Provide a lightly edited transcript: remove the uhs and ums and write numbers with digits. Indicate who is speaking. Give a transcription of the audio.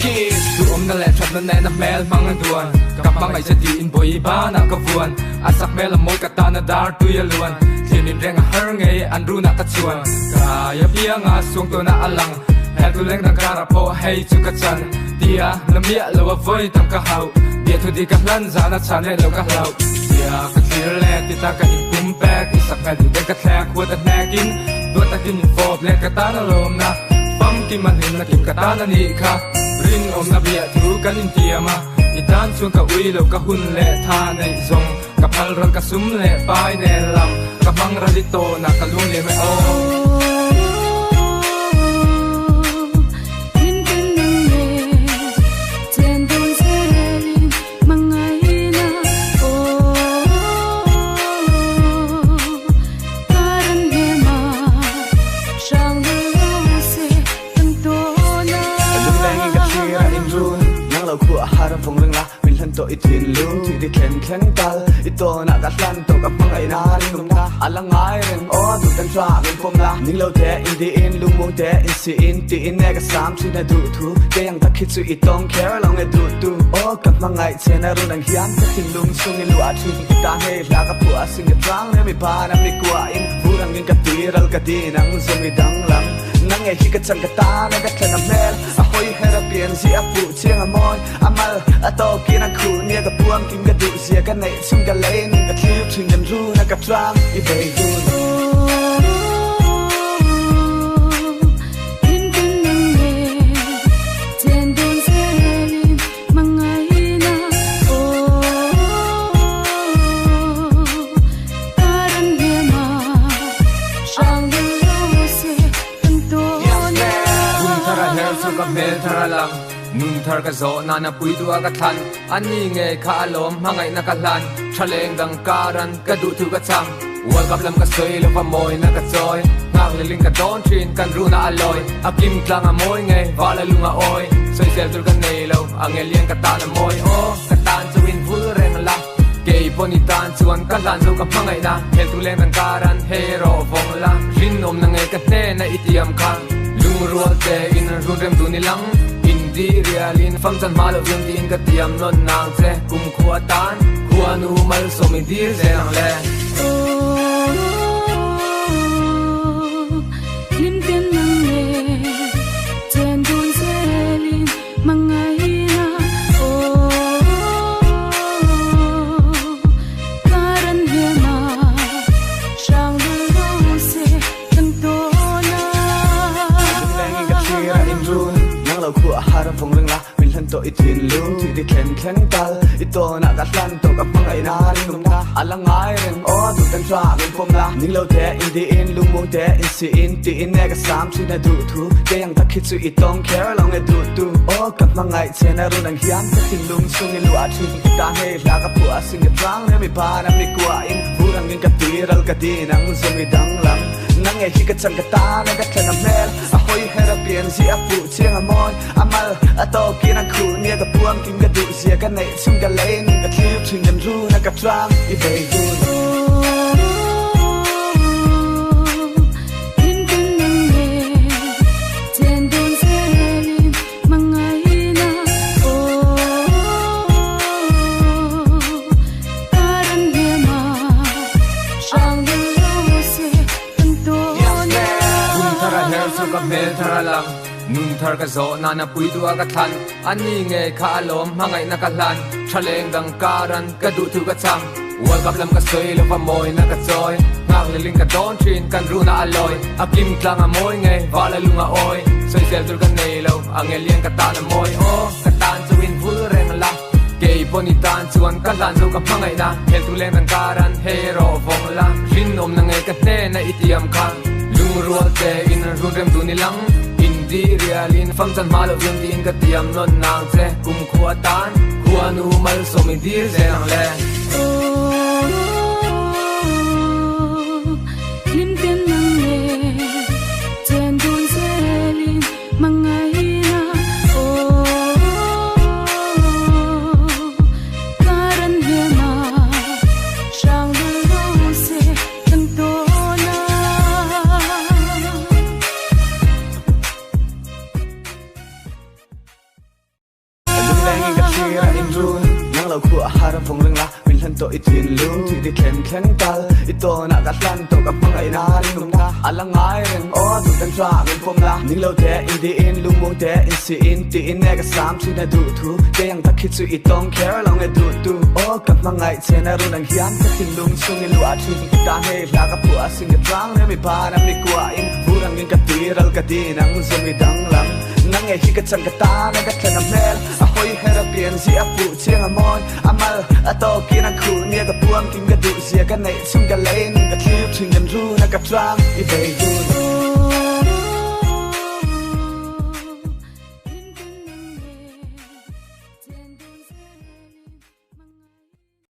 Speaker 1: kiss tu na le chat na na mel mang duan kap mang ai chati in boi ba na ka vuan asak mel mo ka ta na dar tu ya luan thin in reng har nge an ru na ka chuan ka ya bia nga sung to na alang hel tu leng na kara po hey chu ka chan dia na mia lo voi tam ka hau dia tu di ka hlan za na chan le lo ka hlau dia ka clear le ti ta ka in pum back isak mel du de ka thak wa ta nakin do ta kin fob le ka ta na lom na pam ki man hin na kim ka ta na ni kha rin om na bia thu kan in tiama itan chung ka ui lo ka hun le tha nei zong ka phal ran ka sum le pai ne lam ka mang ra di to na ka lung le me o
Speaker 2: phong rừng la mình thân tội thuyền lưu thì đi khen khen tal ito na gắt lan to gặp mga ina ring lum ta alang ai ren o du tan tra mình phong la ning lo te in the in lum mo te in si in ti in ne ga sam si na du thu ke yang ta khit su itong care long e du tu o gặp mga ai che na ru nang hiam ta tin lum sung in lu a thi ta he la ga pu a sing trang ne mi pa na mi kwa in burang in ka tiral ka ti nang zo mi dang lam nang e hi ka chang ka ta na ga thana mel a hoi hera pian si a pu chiang a moi amal a to ki na khu nia ga puam kim ga du sia ka nei sum ga lein ga clip thing gan ru na ka tram I be du
Speaker 1: mel tharalam nun thar ka zo na na pui tu aga than ani nge kha alom mangai na ka hlan thaleng dang karan ka du thu ka cham world cup lam ka soi lo pa moi na ka choi ngang le ling ka don thin kan ru na aloi akim tlang a moi nge wala lunga oi soi sel tur ka nei lo angelian ka ta na moi o ka tan chu in full reng la ke poni tan chuan ka hlan lo ka mangai na hel tu leng dang karan hero vong la rin om na nge ka ne na itiam kha ruột te in run rem tu ni lang in di realin phang chan ma lo yong din ka tiam non nang che kum khua tan khua nu mal so mi dir ze nang le
Speaker 3: lim ten nang le chen dun se lin mangai na o karan he ma shang lo se tan to
Speaker 2: lo khu har phong rừng la mình thân tội thuyền lưu thì đi khen khen tal ito na gắt lan to gặp mga ina ring lum ta alang ai ren o du tan tra mình phong la ning lo te in the in lum mo te in si in ti in ne ga sam si na du thu ke yang ta khit su itong care long e du tu o gặp mga ai che na ru nang hiam ta tin lum sung in lu a thi ta he la ga pu a sing trang ne mi pa na mi kwa in burang in ka tiral ka ti nang zo mi dang lam nang e hi ka chang ka ta na ga thana mel a hoi hera pian si a pu chiang a moi amal a to ki na khu nia ga puam kim ga du sia ka nei sum ga lein ga clip thing gan ru na ka tram I be du
Speaker 1: mel tharalam nun thar ka zo na na pui tu aga than ani nge kha alom mangai na ka hlan thaleng dang karan ka du thu ka cham world cup lam ka soi lo pa moi na ka choi ngang le ling ka don thin kan ru na aloi akim tlang a moi nge wala lunga oi soi sel tur ka nei lo angelian ka ta na moi o ka tan chu in full reng la ke poni tan chuan ka hlan lo ka mangai na hel tu leng dang karan hero vong la rin om na nge ka ne na itiam kha ruột te in run rem tu ni lang in di realin phang chan ma lo yong din ka tiam non nang che kum khua tan khua nu mal so mi dir ze nang le
Speaker 2: lo khu a har phong reng la min hlan to I twin lu thi di khen khen tal I to na ka hlan to ka mangai na ring lum ta alangai reng o du kan tra min pom la ning lo te in di in lu mong te in si in ti in ne ka sam si na du thu te yang ta khit su I tong care long e du tu o ka mangai che na ru nang hian ka tin lung sung I lu a thi ta he la ka pu a sing ka trang ne mi pa na mi kwa in burang in ka tiral ka ti nang zum I dang lam nang e hi ka chang ka ta na ka thlan mel a hoi hera pian si a pu chiang a moi amal a to ki na khu ne ka puam kim ka du sia ka nei chung ka lein ka thlip thing kan ru na ka trang I bei du